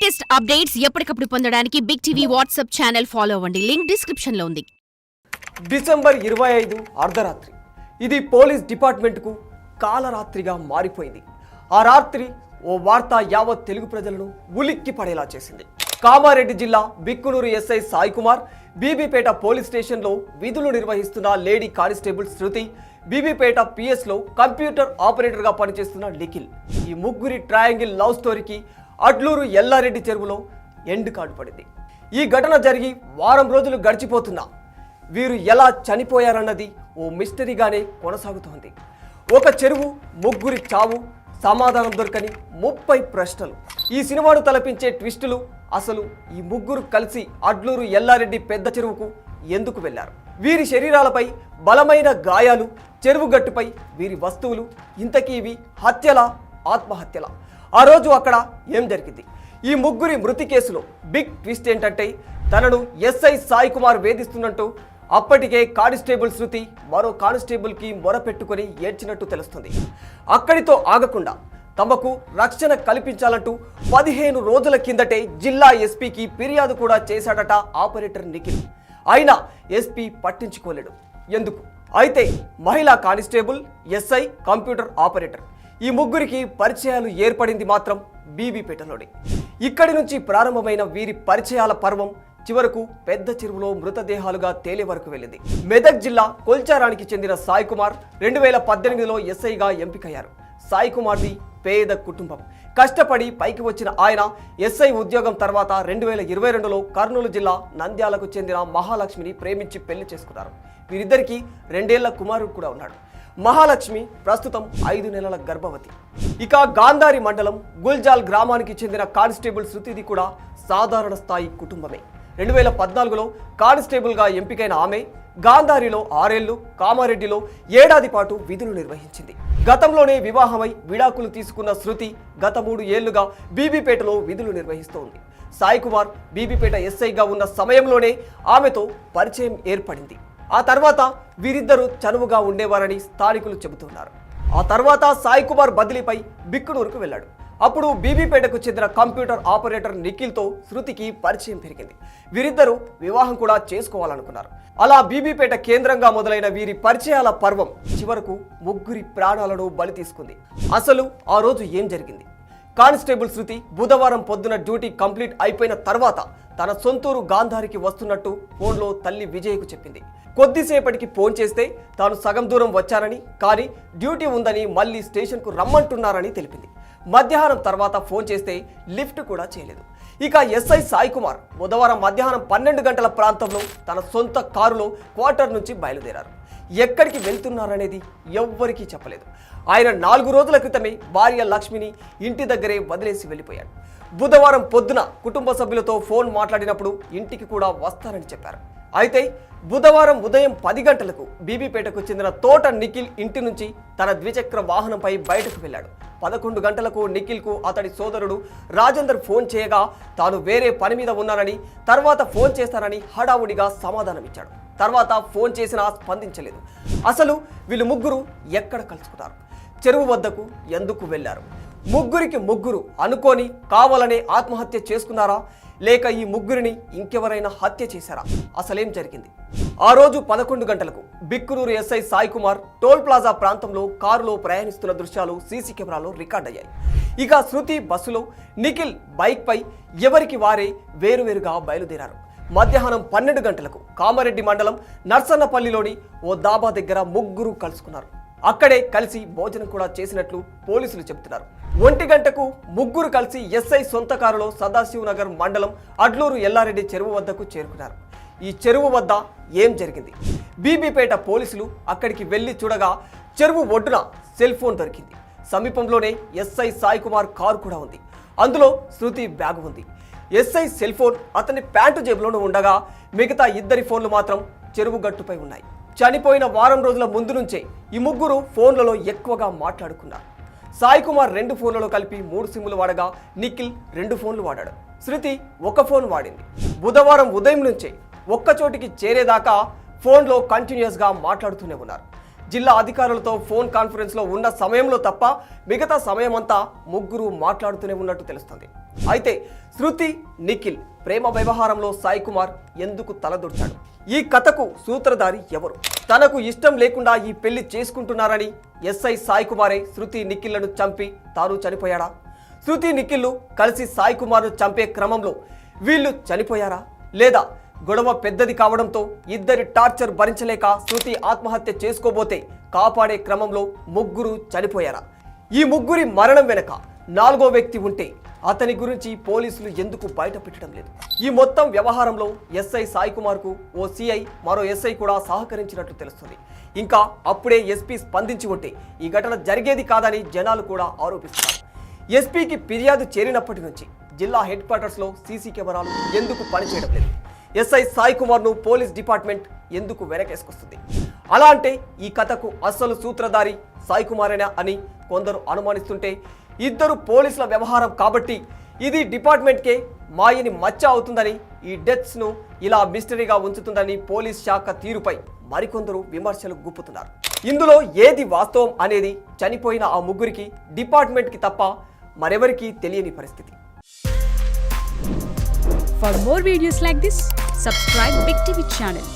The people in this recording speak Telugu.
లేటెస్ట్ అప్డేట్స్ ఎప్పటికప్పుడు పొందడానికి big TV WhatsApp channel follow అవ్వండి. లింక్ డిస్క్రిప్షన్ లో ఉంది. డిసెంబర్ 25 అర్ధరాత్రి ఇది పోలీస్ డిపార్ట్మెంట్కు కాలరాత్రిగా మారిపోయింది. ఆ రాత్రి ఓ వార్త యావత్ తెలుగు ప్రజలను ఉలిక్కి పడేలా చేసింది. కామారెడ్డి జిల్లా బిక్కునూరు ఎస్ఐ సాయి కుమార్, బీబీపేట పోలీస్ స్టేషన్లో విధులు నిర్వహిస్తున్న లేడీ కానిస్టేబుల్ శృతి, బీబీపేట పిఎస్లో కంప్యూటర్ ఆపరేటర్గా పనిచేస్తున్న నిఖిల్, ఈ ముగ్గురి ట్రయాంగిల్ లవ్ స్టోరీకి అడ్లూరు ఎల్లారెడ్డి చెరువులో ఎండ్ కార్డు పడింది. ఈ ఘటన జరిగి వారం రోజులు గడిచిపోతున్నా వీరు ఎలా చనిపోయారన్నది ఓ మిస్టరీగానే కొనసాగుతోంది. ఒక చెరువు, ముగ్గురి చావు, సమాధానం దొరకని 30 ప్రశ్నలు. ఈ సినిమాను తలపించే ట్విస్టులు. అసలు ఈ ముగ్గురు కలిసి అడ్లూరు ఎల్లారెడ్డి పెద్ద చెరువుకు ఎందుకు వెళ్లారు? వీరి శరీరాలపై బలమైన గాయాలు, చెరువు గట్టుపై వీరి వస్తువులు. ఇంతకీ ఇవి హత్యలా, ఆత్మహత్యలా? ఆ రోజు అక్కడ ఏం జరిగింది? ఈ ముగ్గురి మృతి కేసులో బిగ్ ట్విస్ట్ ఏంటంటే, తనను ఎస్ఐ సాయి కుమార్ వేధిస్తున్నట్టు అప్పటికే కానిస్టేబుల్ శృతి మరో కానిస్టేబుల్కి మొరపెట్టుకుని ఏడ్చినట్టు తెలుస్తుంది. అక్కడితో ఆగకుండా తమకు రక్షణ కల్పించాలంటూ 15 రోజుల కిందటే జిల్లా ఎస్పీకి ఫిర్యాదు కూడా చేశాడట ఆపరేటర్ నిఖిల్. అయినా ఎస్పీ పట్టించుకోలేడు. ఎందుకు? అయితే మహిళా కానిస్టేబుల్, ఎస్ఐ, కంప్యూటర్ ఆపరేటర్, ఈ ముగ్గురికి పరిచయాలు ఏర్పడింది మాత్రం బీబీపేటలోనే. ఇక్కడి నుంచి ప్రారంభమైన వీరి పరిచయాల పర్వం చివరకు పెద్ద చెరువులో మృతదేహాలుగా తేలే వరకు వెళ్ళింది. మెదక్ జిల్లా కొల్చారానికి చెందిన సాయి కుమార్ 2018లో ఎస్ఐగా ఎంపికయ్యారు. సాయి కుమార్ది పేద కుటుంబం. కష్టపడి పైకి వచ్చిన ఆయన ఎస్ఐ ఉద్యోగం తర్వాత 2022లో కర్నూలు జిల్లా నంద్యాలకు చెందిన మహాలక్ష్మిని ప్రేమించి పెళ్లి చేసుకున్నారు. వీరిద్దరికీ 2 ఏళ్ల కుమారుడు కూడా ఉన్నాడు. మహాలక్ష్మి ప్రస్తుతం 5 నెలల గర్భవతి. ఇక గాంధారి మండలం గుల్జాల్ గ్రామానికి చెందిన కానిస్టేబుల్ శృతిది కూడా సాధారణ స్థాయి కుటుంబమే. 2014లో కానిస్టేబుల్గా ఎంపికైన ఆమె గాంధారిలో 6 ఏళ్లు, కామారెడ్డిలో 1 ఏడాది పాటు విధులు నిర్వహించింది. గతంలోనే వివాహమై విడాకులు తీసుకున్న శృతి గత 3 ఏళ్లుగా బీబీపేటలో విధులు నిర్వహిస్తోంది. సాయి కుమార్ బీబీపేట ఎస్ఐగా ఉన్న సమయంలోనే ఆమెతో పరిచయం ఏర్పడింది. ఆ తర్వాత వీరిద్దరూ చనువుగా ఉండేవారని స్థానికులు చెబుతున్నారు. ఆ తర్వాత సాయి కుమార్ బదిలీపై బిక్కునూరుకు వెళ్ళాడు. అప్పుడు బీబీపేటకు చెందిన కంప్యూటర్ ఆపరేటర్ నిఖిల్తో శృతికి పరిచయం పెరిగింది. వీరిద్దరూ వివాహం కూడా చేసుకోవాలనుకున్నారు. అలా బీబీపేట కేంద్రంగా మొదలైన వీరి పరిచయాల పర్వం చివరకు ముగ్గురి ప్రాణాలను బలి తీసుకుంది. అసలు ఆ రోజు ఏం జరిగింది? కానిస్టేబుల్ శృతి బుధవారం పొద్దున డ్యూటీ కంప్లీట్ అయిపోయిన తర్వాత తన సొంతూరు గాంధారికి వస్తున్నట్టు ఫోన్లో తల్లి విజయ్కు చెప్పింది. కొద్దిసేపటికి ఫోన్ చేస్తే తాను సగం దూరం వచ్చానని, కానీ డ్యూటీ ఉందని మళ్ళీ స్టేషన్కు రమ్మంటున్నారని తెలిపింది. మధ్యాహ్నం తర్వాత ఫోన్ చేస్తే లిఫ్ట్ కూడా చేయలేదు. ఇక ఎస్ఐ సాయి కుమార్ బుధవారం మధ్యాహ్నం 12 గంటల ప్రాంతంలో తన సొంత కారులో క్వార్టర్ నుంచి బయలుదేరారు. ఎక్కడికి వెళ్తున్నారనేది ఎవ్వరికీ చెప్పలేదు. ఆయన 4 రోజుల క్రితమే భార్య లక్ష్మిని ఇంటి దగ్గరే వదిలేసి వెళ్ళిపోయాడు. బుధవారం పొద్దున కుటుంబ సభ్యులతో ఫోన్ మాట్లాడినప్పుడు ఇంటికి కూడా వస్తానని చెప్పారు. అయితే బుధవారం ఉదయం 10 గంటలకు బీబీపేటకు చెందిన తోట నిఖిల్ ఇంటి నుంచి తన ద్విచక్ర వాహనంపై బయటకు వెళ్ళాడు. 11 గంటలకు నిఖిల్కు అతడి సోదరుడు రాజేందర్ ఫోన్ చేయగా తాను వేరే పని మీద ఉన్నానని, తర్వాత ఫోన్ చేస్తానని హడావుడిగా సమాధానమిచ్చాడు. తర్వాత ఫోన్ చేసినా స్పందించలేదు. అసలు వీళ్ళు ముగ్గురు ఎక్కడ కలుసుకున్నారు? చెరువు వద్దకు ఎందుకు వెళ్లారు? ముగ్గురికి ముగ్గురు అనుకోని కావాలనే ఆత్మహత్య చేసుకున్నారా, లేక ఈ ముగ్గురిని ఇంకెవరైనా హత్య చేశారా? అసలేం జరిగింది? ఆ రోజు 11 గంటలకు Bikkanoor SI Sai Kumar toll plaza ప్రాంతంలో కారులో ప్రయాణిస్తున్న దృశ్యాలు సీసీ కెమెరాలో రికార్డ్ అయ్యాయి. ఇక శృతి బస్సులో, నిఖిల్ బైక్పై ఎవరికి వారే వేరువేరుగా బయలుదేరారు. మధ్యాహ్నం 12 గంటలకు కామారెడ్డి మండలం నర్సన్నపల్లిలోని ఓ దాబా దగ్గర ముగ్గురు కలుసుకున్నారు. అక్కడే కలిసి భోజనం కూడా చేసినట్లు పోలీసులు చెబుతున్నారు. 1 గంటకు ముగ్గురు కలిసి ఎస్ఐ సొంత కారులో సదాశివనగర్ మండలం అడ్లూరు ఎల్లారెడ్డి చెరువు వద్దకు చేరుకున్నారు. ఈ చెరువు వద్ద ఏం జరిగింది? బీబీపేట పోలీసులు అక్కడికి వెళ్లి చూడగా చెరువు ఒడ్డున సెల్ ఫోన్ దొరికింది. సమీపంలోనే ఎస్ఐ సాయి కుమార్ కారు కూడా ఉంది. అందులో శృతి బ్యాగ్ ఉంది. ఎస్ఐ సెల్ ఫోన్ అతని ప్యాంటు జేబులోనూ ఉండగా మిగతా 2 ఫోన్లు మాత్రం చెరువు గట్టుపై ఉన్నాయి. చనిపోయిన వారం రోజుల ముందు నుంచే ఈ ముగ్గురు ఫోన్లలో ఎక్కువగా మాట్లాడుకున్నారు. సాయి కుమార్ 2 ఫోన్లలో కలిపి 3 సిమ్లు వాడగా నిఖిల్ 2 ఫోన్లు వాడాడు. శృతి 1 ఫోన్ వాడింది. బుధవారం ఉదయం నుంచే ఒక్కచోటికి చేరేదాకా ఫోన్లో కంటిన్యూస్గా మాట్లాడుతూనే ఉన్నారు. జిల్లా అధికారులతో ఫోన్ కాన్ఫరెన్స్లో ఉన్న సమయంలో తప్ప మిగతా సమయమంతా ముగ్గురు మాట్లాడుతూనే ఉన్నట్టు తెలుస్తుంది. అయితే శృతి, నిఖిల్ ప్రేమ వ్యవహారంలో సాయి కుమార్ ఎందుకు తలదొచ్చాడు? ఈ కథకు సూత్రధారి ఎవరు? తనకు ఇష్టం లేకుండా ఈ పెళ్లి చేసుకుంటున్నారని ఎస్ఐ సాయి కుమారే శృతి, నిఖిల్లను చంపి తాను చనిపోయాడా? శృతి, నిఖిల్లు కలిసి సాయి కుమార్ను చంపే క్రమంలో వీళ్ళు చనిపోయారా? లేదా గొడవ పెద్దది కావడంతో ఇద్దరి టార్చర్ భరించలేక శృతి ఆత్మహత్య చేసుకోబోతే కాపాడే క్రమంలో ముగ్గురు చనిపోయారా? ఈ ముగ్గురి మరణం వెనక నాలుగో వ్యక్తి ఉంటే అతని గురించి పోలీసులు ఎందుకు బయట పెట్టడం లేదు? ఈ మొత్తం వ్యవహారంలో ఎస్ఐ సాయి కుమార్కు ఓ సిఐ, మరో ఎస్ఐ కూడా సహకరించినట్లు తెలుస్తుంది. ఇంకా అప్పుడే ఎస్పీ స్పందించి ఉంటే ఈ ఘటన జరిగేది కాదని జనాలు కూడా ఆరోపిస్తున్నారు. ఎస్పీకి ఫిర్యాదు చేరినప్పటి నుంచి జిల్లా హెడ్ క్వార్టర్స్లో సీసీ కెమెరాలు ఎందుకు పనిచేయడం లేదు? ఎస్ఐ సాయి కుమార్ను పోలీస్ డిపార్ట్మెంట్ ఎందుకు వెనకేసుకొస్తుంది? అలా అంటే ఈ కథకు అసలు సూత్రధారి సాయి కుమారేనా అని కొందరు అనుమానిస్తుంటే, ఇద్దరు పోలీసుల వ్యవహారం కాబట్టి ఇది డిపార్ట్మెంట్కే మాయని మచ్చ అవుతుందని, ఈ డెత్స్ను ఇలా మిస్టరీగా ఉంచుతుందని పోలీస్ శాఖ తీరుపై మరికొందరు విమర్శలు గుప్పుతున్నారు. ఇందులో ఏది వాస్తవం అనేది చనిపోయిన ఆ ముగ్గురికి, డిపార్ట్మెంట్కి తప్ప మరెవరికీ తెలియని పరిస్థితి. For more videos like this, subscribe Big TV channel.